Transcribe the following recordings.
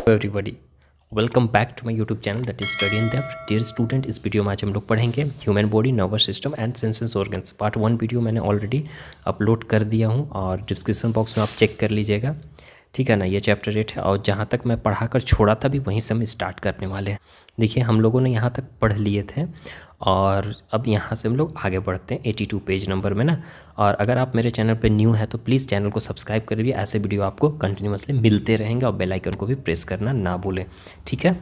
Everybody, welcome back to my YouTube channel that is study in depth. Dear student, इस video में आज हम लोग पढ़ेंगे human body, nervous system and senses organs. Part 1 video मैंने already upload कर दिया हूं और डिस्क्रिप्शन बॉक्स में आप चेक कर लीजिएगा, ठीक है ना। ये चैप्टर 8 है और जहाँ तक मैं पढ़ा कर छोड़ा था भी वहीं से हम स्टार्ट करने वाले हैं। देखिए, हम लोगों ने यहाँ तक पढ़ लिए थे और अब यहाँ से हम लोग आगे बढ़ते हैं 82 पेज नंबर में ना। और अगर आप मेरे चैनल पे न्यू है तो प्लीज़ चैनल को सब्सक्राइब करिए, ऐसे वीडियो आपको कंटिन्यूसली मिलते रहेंगे और बेल आइकन को भी प्रेस करना ना भूलें, ठीक है।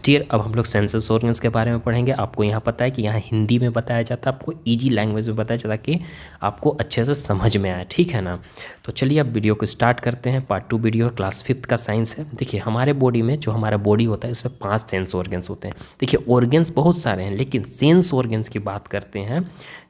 डियर, अब हम लोग सेंसस ऑर्गन्स के बारे में पढ़ेंगे। आपको यहाँ पता है कि यहाँ हिंदी में बताया जाता है, आपको इजी लैंग्वेज में बताया जाता है कि आपको अच्छे से समझ में आए, ठीक है ना। तो चलिए अब वीडियो को स्टार्ट करते हैं। पार्ट 2 वीडियो है, क्लास 5 का साइंस है। देखिए, हमारे बॉडी में जो हमारा बॉडी होता है इसमें 5 सेंस ऑर्गन्स होते हैं। देखिए, ऑर्गन्स बहुत सारे हैं लेकिन सेंस ऑर्गन्स की बात करते हैं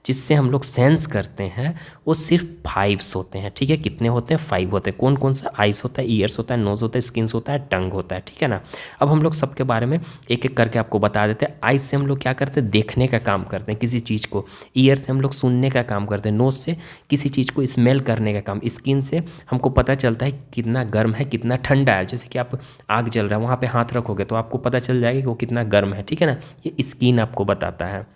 जिससे हम लोग सेंस करते हैं वो सिर्फ 5 होते हैं, ठीक है। कितने होते हैं? 5 होते हैं। कौन कौन सा? आइस होता है, ईयर्स होता है, नोज होता है, स्किन्स होता है, टंग होता है, ठीक है ना। अब हम लोग सबके बारे में एक एक करके आपको बता देते हैं। आइस से हम लोग क्या करते हैं? देखने का काम करते हैं किसी चीज़ को। ईयर से हम लोग सुनने का काम करते हैं। नोज से किसी चीज़ को स्मेल करने का काम। स्किन से हमको पता चलता है कितना गर्म है, कितना ठंडा है। जैसे कि आप आग जल रहा है, वहाँ पर हाथ रखोगे तो आपको पता चल जाएगा कि वो कितना गर्म है, ठीक है ना। ये स्किन आपको बताता है।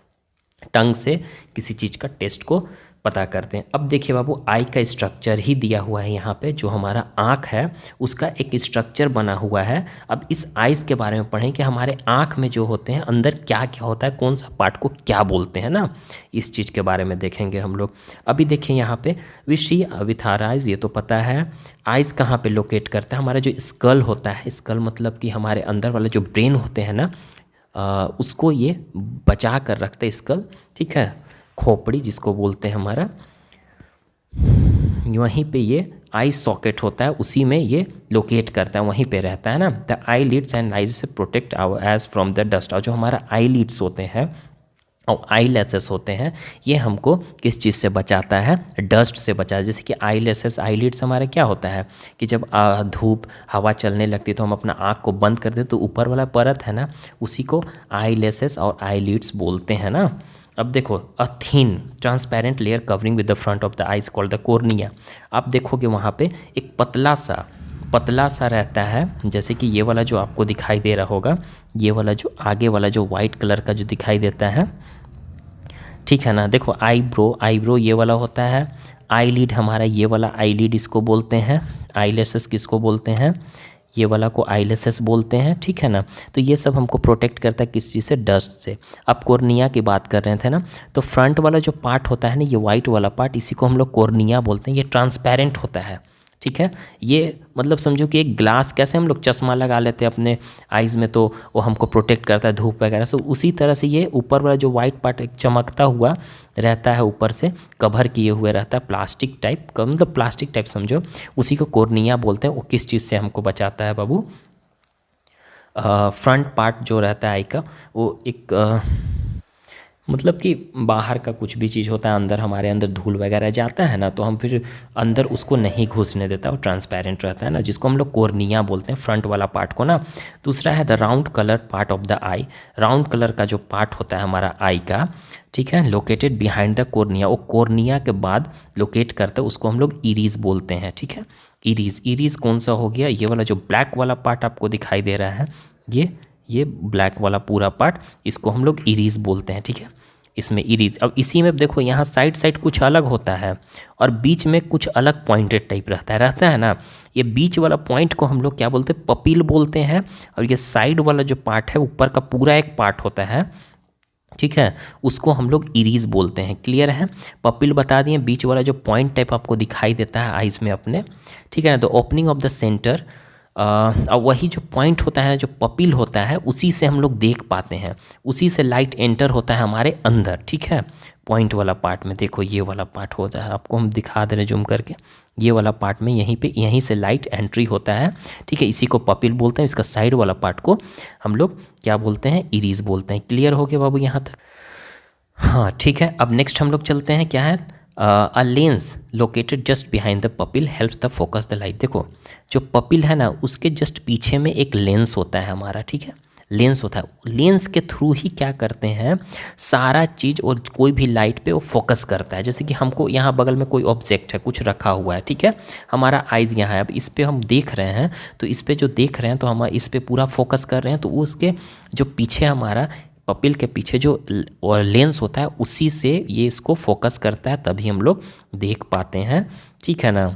टंग से किसी चीज़ का टेस्ट को पता करते हैं। अब देखिए बाबू, आई का स्ट्रक्चर ही दिया हुआ है यहाँ पे। जो हमारा आँख है उसका एक स्ट्रक्चर बना हुआ है। अब इस आइज़ के बारे में पढ़ें कि हमारे आँख में जो होते हैं अंदर क्या क्या होता है, कौन सा पार्ट को क्या बोलते हैं ना, इस चीज़ के बारे में देखेंगे हम लोग। अभी देखिए यहाँ पे we see with our eyes, ये तो पता है। आइज़ कहाँ पे लोकेट करता है? हमारा जो स्कल होता है, स्कल मतलब कि हमारे अंदर वाले जो ब्रेन होते हैं ना, उसको ये बचा कर रखते हैं स्कल, ठीक है। खोपड़ी जिसको बोलते हैं हमारा, वहीं पे ये आई सॉकेट होता है, उसी में ये लोकेट करता है, वहीं पे रहता है ना। The eye lids and eyes से protect our eyes from the dust. और जो हमारा आई लिड्स होते हैं और आई लैसेस होते हैं, ये हमको किस चीज़ से बचाता है? डस्ट से बचाता है। जैसे कि आई लैसेस, आई लिड्स हमारा क्या होता है कि जब धूप हवा चलने लगती है तो हम अपना आँख को बंद कर दें तो ऊपर वाला परत है ना, उसी को आई लैसेस और आई लिड्स बोलते हैं ना। अब देखो, a thin transparent layer covering with the front of the eyes called the cornea. आप देखोगे वहाँ पे एक पतला सा रहता है। जैसे कि ये वाला जो आपको दिखाई दे रहा होगा, ये वाला जो आगे वाला जो वाइट कलर का जो दिखाई देता है, ठीक है ना। देखो, आईब्रो ये वाला होता है। आईलिड हमारा ये वाला आईलिड इसको बोलते हैं। आईलैसेस किसको बोलते हैं? ये वाला को आईलैसेस बोलते हैं, ठीक है ना। तो ये सब हमको प्रोटेक्ट करता है किस चीज़ से? डस्ट से। अब कॉर्निया की बात कर रहे थे ना, तो फ्रंट वाला जो पार्ट होता है ना, ये वाइट वाला पार्ट, इसी को हम लोग कॉर्निया बोलते हैं। ये ट्रांसपेरेंट होता है, ठीक है। ये मतलब समझो कि एक ग्लास, कैसे हम लोग चश्मा लगा लेते हैं अपने आइज़ में तो वो हमको प्रोटेक्ट करता है धूप वगैरह से, उसी तरह से ये ऊपर वाला जो वाइट पार्ट एक चमकता हुआ रहता है, ऊपर से कवर किए हुए रहता है, प्लास्टिक टाइप का, मतलब प्लास्टिक टाइप समझो, उसी को कॉर्निया बोलते हैं। वो किस चीज़ से हमको बचाता है बाबू? फ्रंट पार्ट जो रहता है आई का, वो एक मतलब कि बाहर का कुछ भी चीज़ होता है, अंदर हमारे अंदर धूल वगैरह जाता है ना, तो हम फिर अंदर उसको नहीं घुसने देता, वो ट्रांसपेरेंट रहता है ना, जिसको हम लोग कॉर्निया बोलते हैं, फ्रंट वाला पार्ट को ना। दूसरा है the round colour part of the I. Round colour का जो पार्ट होता है हमारा आई का, ठीक है, लोकेटेड बिहाइंड द कॉर्निया। वो कॉर्निया के बाद लोकेट करता है, उसको हम लोग इरीज बोलते हैं, ठीक है। इरीज कौन सा हो गया? ये वाला जो ब्लैक वाला पार्ट आपको दिखाई दे रहा है, ये ब्लैक वाला पूरा पार्ट, इसको हम लोग इरीज बोलते हैं, ठीक है। इसमें इरीज। अब इसी में देखो, यहाँ साइड कुछ अलग होता है और बीच में कुछ अलग पॉइंटेड टाइप रहता है ना। ये बीच वाला पॉइंट को हम लोग क्या बोलते हैं? पपील बोलते हैं। और ये साइड वाला जो पार्ट है, ऊपर का पूरा एक पार्ट होता है, ठीक है, उसको हम लोग इरीज बोलते हैं। क्लियर है? पपिल बता दिए, बीच वाला जो पॉइंट टाइप आपको दिखाई देता है आइज में अपने, ठीक है ना। The opening of the centre, और वही जो पॉइंट होता है, जो पपिल होता है, उसी से हम लोग देख पाते हैं, उसी से लाइट एंटर होता है हमारे अंदर, ठीक है। पॉइंट वाला पार्ट में देखो, ये वाला पार्ट होता है, आपको हम दिखा दे रहे जूम करके, ये वाला पार्ट में यहीं से लाइट एंट्री होता है, ठीक है। इसी को पपिल बोलते हैं। इसका साइड वाला पार्ट को हम लोग क्या बोलते हैं? इरीज बोलते हैं। क्लियर हो गया बाबू यहाँ तक? हाँ, ठीक है। अब नेक्स्ट हम लोग चलते हैं, क्या है? A lens located just behind the pupil helps the focus the light. देखो, जो पपिल है ना, उसके जस्ट पीछे में एक लेंस होता है हमारा, ठीक है। लेंस होता है। लेंस के थ्रू ही क्या करते हैं, सारा चीज़ और कोई भी लाइट पे वो फोकस करता है। जैसे कि हमको यहाँ बगल में कोई ऑब्जेक्ट है, कुछ रखा हुआ है, ठीक है, हमारा आइज़ यहाँ है, अब इस पर हम देख रहे हैं, तो इस पर जो देख रहे हैं तो हम इस पर पूरा फोकस कर रहे हैं, तो उसके जो पीछे हमारा पपिल के पीछे जो लेंस होता है उसी से ये इसको फोकस करता है, तभी हम लोग देख पाते हैं, ठीक है ना।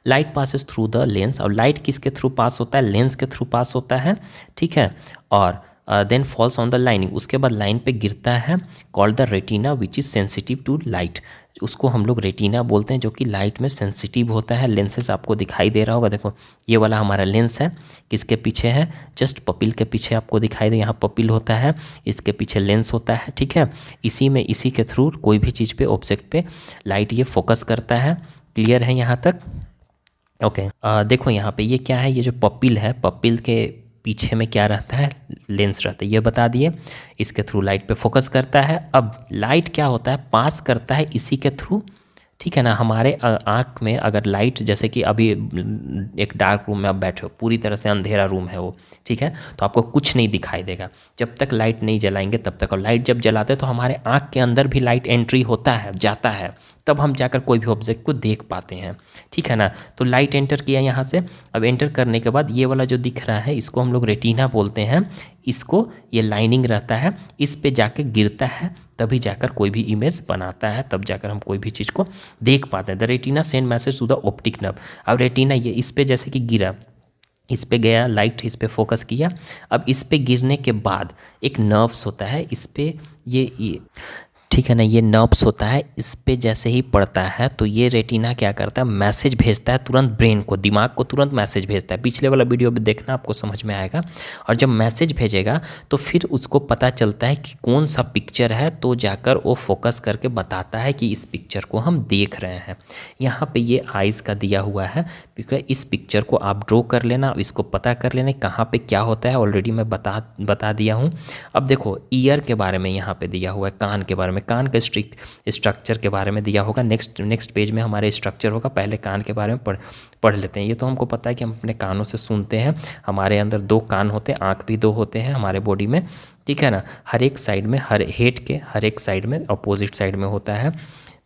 Light passes through the lens, और लाइट किसके थ्रू पास होता है, लेंस के थ्रू पास होता है, ठीक है, और then falls on the lining, उसके बाद लाइन पे गिरता है, called the retina which is sensitive to light, उसको हम लोग रेटिना बोलते हैं, जो कि लाइट में सेंसिटिव होता है। लेंसेस आपको दिखाई दे रहा होगा, देखो ये वाला हमारा लेंस है, किसके पीछे है, जस्ट पपिल के पीछे आपको दिखाई दे, यहाँ पपिल होता है, इसके पीछे लेंस होता है, ठीक है, इसी में इसी के थ्रू कोई भी चीज़ पे ऑब्जेक्ट पे लाइट ये फोकस करता है। क्लियर है यहाँ तक? ओके देखो यहाँ पे ये क्या है, ये जो पपिल है, पपिल के पीछे में क्या रहता है, लेंस रहता है, ये बता दिए, इसके थ्रू लाइट पे फोकस करता है। अब लाइट क्या होता है, पास करता है इसी के थ्रू, ठीक है ना। हमारे आँख में अगर लाइट, जैसे कि अभी एक डार्क रूम में आप बैठे हो, पूरी तरह से अंधेरा रूम है वो, ठीक है, तो आपको कुछ नहीं दिखाई देगा जब तक लाइट नहीं जलाएंगे तब तक। और लाइट जब जलाते हैं तो हमारे आँख के अंदर भी लाइट एंट्री होता है, जाता है, तब हम जाकर कोई भी ऑब्जेक्ट को देख पाते हैं, ठीक है ना। तो लाइट एंटर किया यहाँ से, अब एंटर करने के बाद ये वाला जो दिख रहा है इसको हम लोग रेटिना बोलते हैं, इसको ये लाइनिंग रहता है, इस पे जाके गिरता है, तभी जाकर कोई भी इमेज बनाता है, तब जाकर हम कोई भी चीज़ को देख पाते हैं। The retina send message to the optic nerve. अब रेटिना ये इस पे जैसे कि गिरा, इस पे गया लाइट, इस पे फोकस किया, अब इस पे गिरने के बाद एक नर्व्स होता है इस पे, ये ठीक है ना, ये नर्व्स होता है, इस पे जैसे ही पड़ता है तो ये रेटिना क्या करता है, मैसेज भेजता है तुरंत ब्रेन को, दिमाग को तुरंत मैसेज भेजता है। पिछले वाला वीडियो में देखना, आपको समझ में आएगा। और जब मैसेज भेजेगा तो फिर उसको पता चलता है कि कौन सा पिक्चर है, तो जाकर वो फोकस करके बताता है कि इस पिक्चर को हम देख रहे हैं। यहाँ पे ये आइज़ का दिया हुआ है, क्योंकि इस पिक्चर को आप ड्रॉ कर लेना, इसको पता कर लेना कहाँ पे क्या होता है, ऑलरेडी मैं बता दिया हूँ। अब देखो ईयर के बारे में यहाँ पे दिया हुआ है, कान के बारे में, कान के स्ट्रक्चर के बारे में दिया होगा। नेक्स्ट पेज में हमारे स्ट्रक्चर होगा, पहले कान के बारे में पढ़ लेते हैं। ये तो हमको पता है कि हम अपने कानों से सुनते हैं, हमारे अंदर 2 कान होते हैं, आँख भी 2 होते हैं हमारे बॉडी में, ठीक है ना। हर एक साइड में, हर हेड के हर एक साइड में, अपोजिट साइड में होता है।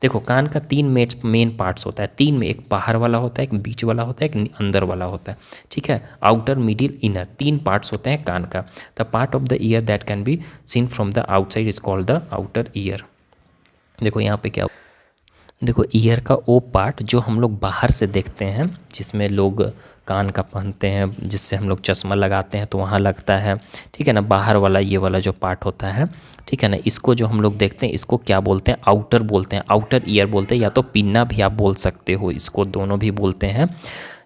देखो कान का 3 मेन पार्ट्स होता है, 3 में, एक बाहर वाला होता है, एक बीच वाला होता है, एक अंदर वाला होता है, ठीक है, आउटर, मिडिल, इनर, 3 पार्ट्स होते हैं कान का। The part of the year that can be seen from the outside is called the outer ear. देखो यहाँ पे क्या, देखो ईयर का वो पार्ट जो हम लोग बाहर से देखते हैं, जिसमें लोग कान का पहनते हैं, जिससे हम लोग चश्मा लगाते हैं तो वहाँ लगता है, ठीक है ना, बाहर वाला ये वाला जो पार्ट होता है, ठीक है ना, इसको जो हम लोग देखते हैं इसको क्या बोलते हैं, आउटर बोलते हैं, आउटर ईयर बोलते हैं, या तो पिन्ना भी आप बोल सकते हो, इसको दोनों भी बोलते हैं,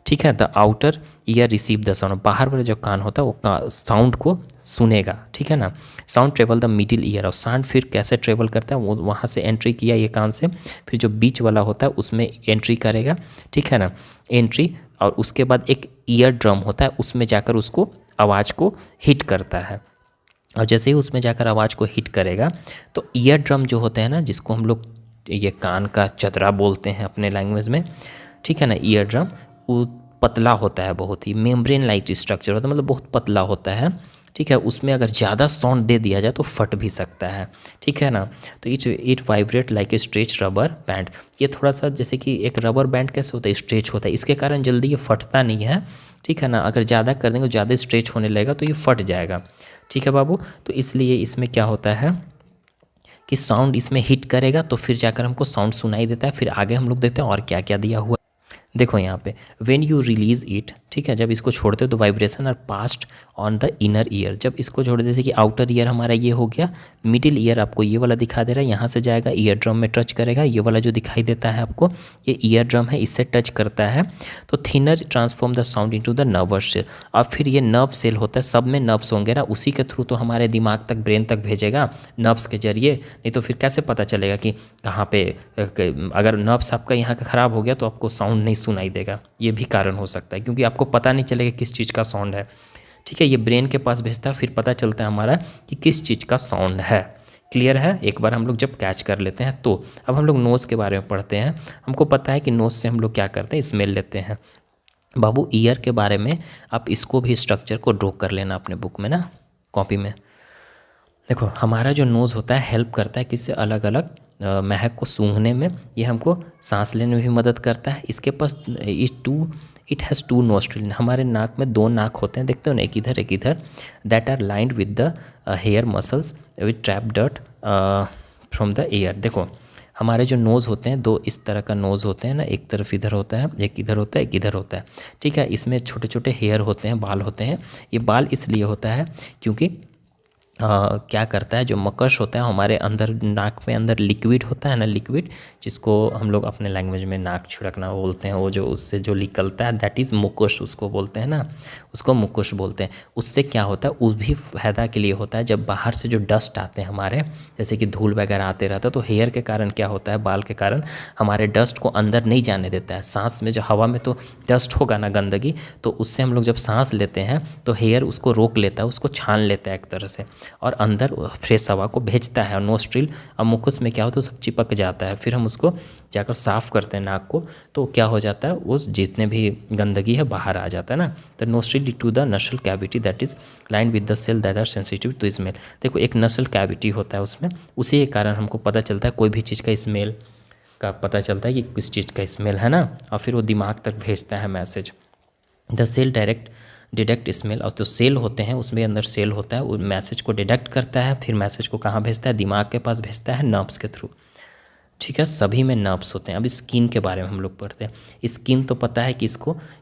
ठीक है। The outer ear receive the sound, बाहर वाला जो कान होता है वो साउंड को सुनेगा, ठीक है ना। Sound travel the middle ear, और साउंड फिर कैसे ट्रेवल करता है, वो वहाँ से एंट्री किया ये कान से, फिर जो बीच वाला होता है उसमें एंट्री करेगा, ठीक है ना, एंट्री, और उसके बाद एक ईयर ड्रम होता है, उसमें जाकर उसको आवाज़ को हिट करता है, और जैसे ही उसमें जाकर आवाज़ को हिट करेगा तो ईयर ड्रम जो होते हैं ना, जिसको हम लोग ये कान का चदरा बोलते हैं अपने लैंग्वेज में, ठीक है ना, ईयर ड्रम वो पतला होता है, बहुत ही मेम्ब्रेन लाइक स्ट्रक्चर होता है, मतलब बहुत पतला होता है, ठीक है। उसमें अगर ज़्यादा साउंड दे दिया जाए तो फट भी सकता है, ठीक है ना। तो it vibrate like a stretch rubber band, ये थोड़ा सा जैसे कि एक रबर बैंड कैसे होता है, स्ट्रेच होता है, इसके कारण जल्दी ये फटता नहीं है, ठीक है ना। अगर ज़्यादा कर देंगे, ज़्यादा स्ट्रेच होने लगेगा तो ये फट जाएगा, ठीक है बाबू। तो इसलिए इसमें क्या होता है कि साउंड इसमें हिट करेगा तो फिर जाकर हमको साउंड सुनाई देता है। फिर आगे हम लोग देखते हैं और क्या क्या दिया हुआ। देखो यहाँ पे व्हेन यू रिलीज इट, ठीक है, जब इसको छोड़ते हो तो vibration are passed on the inner ear, जब इसको छोड़, जैसे कि आउटर ईयर हमारा ये हो गया, मिडिल ईयर आपको ये वाला दिखा दे रहा है, यहाँ से जाएगा ईयर ड्रम में टच करेगा, ये वाला जो दिखाई देता है आपको ये ईयर ड्रम है, इससे टच करता है तो thinner transform the sound into the nervous cell, और फिर ये नर्व सेल होता है, सब में नर्व्स होंगे ना, उसी के थ्रू तो हमारे दिमाग तक, ब्रेन तक भेजेगा नर्व्स के जरिए, नहीं तो फिर कैसे पता चलेगा कि कहाँ पे, अगर नर्व्स आपका यहाँ का ख़राब हो गया तो आपको साउंड नहीं सुनाई देगा, ये भी कारण हो सकता है, क्योंकि आपको पता नहीं चलेगा किस चीज़ का साउंड है, ठीक है। ये ब्रेन के पास भेजता है, फिर पता चलता है हमारा कि किस चीज़ का साउंड है। क्लियर है? एक बार हम लोग जब कैच कर लेते हैं तो अब हम लोग नोज़ के बारे में पढ़ते हैं। हमको पता है कि नोज़ से हम लोग क्या करते हैं, स्मेल लेते हैं। बाबू ईयर के बारे में आप इसको भी स्ट्रक्चर को ड्रॉ कर लेना अपने बुक में ना। कॉपी में। देखो हमारा जो नोज़ होता है हेल्प करता है किससे, अलग अलग महक को सूंघने में, ये हमको सांस लेने में भी मदद करता है। इसके पास इट हैज़ टू नोस्ट्रिल, हमारे नाक में दो नाक होते हैं, देखते हो ना, एक इधर, that are lined with the hair muscles with trap dirt from the air. देखो हमारे जो नोज़ होते हैं, दो इस तरह का नोज़ होते हैं ना, एक तरफ इधर होता है, एक इधर होता है, एक इधर होता है, ठीक है। इसमें छोटे छोटे हेयर होते हैं, बाल होते हैं। ये बाल इसलिए होता है क्योंकि क्या करता है, जो मकश होता है हमारे अंदर, नाक में अंदर लिक्विड होता है ना, लिक्विड, जिसको हम लोग अपने लैंग्वेज में नाक छिड़कना बोलते हैं, वो जो उससे जो निकलता है दैट इज़ मुकुश, उसको बोलते हैं ना, उसको मुकुश बोलते हैं। उससे क्या होता है, वो भी फ़ायदा के लिए होता है। जब बाहर से जो डस्ट आते हैं हमारे, जैसे कि धूल वगैरह आते रहता है, तो हेयर के कारण क्या होता है, बाल के कारण हमारे डस्ट को अंदर नहीं जाने देता है। सांस में जो हवा में तो डस्ट होगा ना, गंदगी, तो उससे हम लोग जब सांस लेते हैं तो हेयर उसको रोक लेता है, उसको छान लेता है एक तरह से, और अंदर फ्रेश हवा को भेजता है। और नोस्ट्रिल और मुखुस में क्या होता है, सब चिपक जाता है। फिर हम उसको जाकर साफ़ करते हैं नाक को, तो क्या हो जाता है, वो जितने भी गंदगी है बाहर आ जाता है ना। तो nostril to the nasal cavity that is lined with the cell that are sensitive to smell. देखो एक नसल कैविटी होता है उसमें, उसी के कारण हमको पता चलता है कोई भी चीज़ का स्मेल का पता चलता है कि किस चीज़ का स्मेल है ना, और फिर वो दिमाग तक भेजता है message. The cell detect smell, और जो सेल होते हैं उसमें अंदर सेल होता है, वो मैसेज को डिटेक्ट करता है, फिर मैसेज को कहाँ भेजता है, दिमाग के पास भेजता है, नर्व्स के थ्रू, ठीक है। सभी में नर्व्स होते हैं। अब स्किन के बारे में हम लोग पढ़ते हैं। स्किन तो पता है कि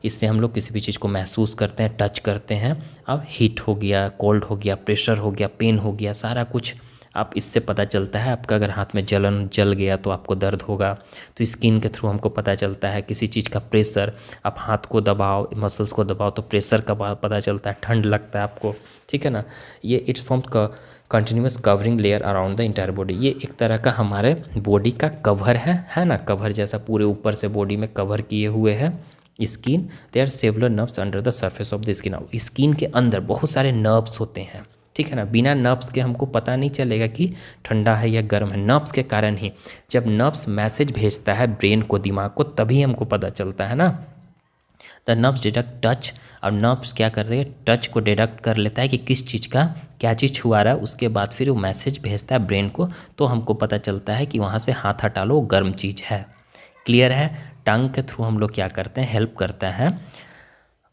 इससे हम लोग किसी भी चीज़ को महसूस करते हैं, टच करते हैं। अब हीट हो गया, कोल्ड हो गया, प्रेशर हो गया, पेन हो गया, सारा कुछ आप इससे पता चलता है। आपका अगर हाथ में जल गया तो आपको दर्द होगा, तो स्किन के थ्रू हमको पता चलता है। किसी चीज़ का प्रेशर, आप हाथ को दबाओ, मसल्स को दबाओ तो प्रेशर का पता चलता है, ठंड लगता है आपको, ठीक है ना। ये इट्स फॉर्म का continuous covering layer around the entire body. ये एक तरह का हमारे बॉडी का कवर है ना, कवर जैसा पूरे ऊपर से बॉडी में कवर किए हुए है skin. They are several nerves under the surface of the skin. Skin के अंदर बहुत सारे नर्व्स होते हैं, ठीक है ना। बिना नर्व्स के हमको पता नहीं चलेगा कि ठंडा है या गर्म है। नर्व्स के कारण ही, जब नर्व्स मैसेज भेजता है ब्रेन को, दिमाग को, तभी हमको पता चलता है ना। द नर्व्स डिटेक्ट टच, और नर्व्स क्या करते हैं, टच को डिटेक्ट कर लेता है कि किस चीज़ का क्या चीज़ छुआ रहा है। उसके बाद फिर वो मैसेज भेजता है ब्रेन को, तो हमको पता चलता है कि वहाँ से हाथ हटा लो, गर्म चीज़ है। क्लियर है। टंग के थ्रू हम लोग क्या करते हैं, हेल्प करता है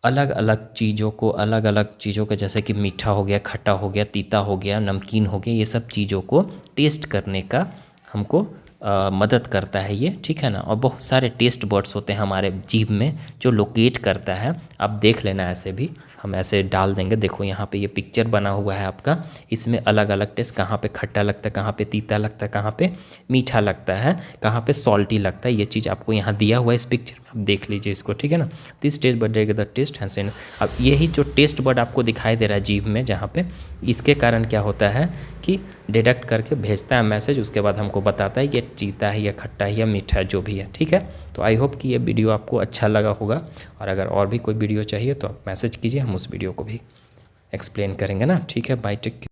अलग अलग चीज़ों को, जैसे कि मीठा हो गया, खट्टा हो गया, तीता हो गया, नमकीन हो गया, ये सब चीज़ों को टेस्ट करने का हमको मदद करता है ये, ठीक है ना। और बहुत सारे टेस्ट बर्ड्स होते हैं हमारे जीभ में जो लोकेट करता है। आप देख लेना, ऐसे भी हम ऐसे डाल देंगे। देखो यहाँ पे ये पिक्चर बना हुआ है आपका, इसमें अलग अलग टेस्ट, कहाँ पे खट्टा लगता है, कहाँ पे तीता लगता है, कहाँ पे मीठा लगता है, कहाँ पे सॉल्टी लगता है, ये चीज़ आपको यहाँ दिया हुआ है इस पिक्चर में, आप देख लीजिए इसको, ठीक है ना। This test bird the test hand. अब यही जो टेस्ट बर्ड आपको दिखाई दे रहा है जीभ में जहाँ पे, इसके कारण क्या होता है कि डिटेक्ट करके भेजता है मैसेज, उसके बाद हमको बताता है कि तीता है या खट्टा है या मीठा है, जो भी है, ठीक है। तो आई होप कि ये वीडियो आपको अच्छा लगा होगा, और अगर और भी कोई वीडियो चाहिए तो आप मैसेज कीजिए, हम उस वीडियो को भी एक्सप्लेन करेंगे ना, ठीक है। Bye, take care.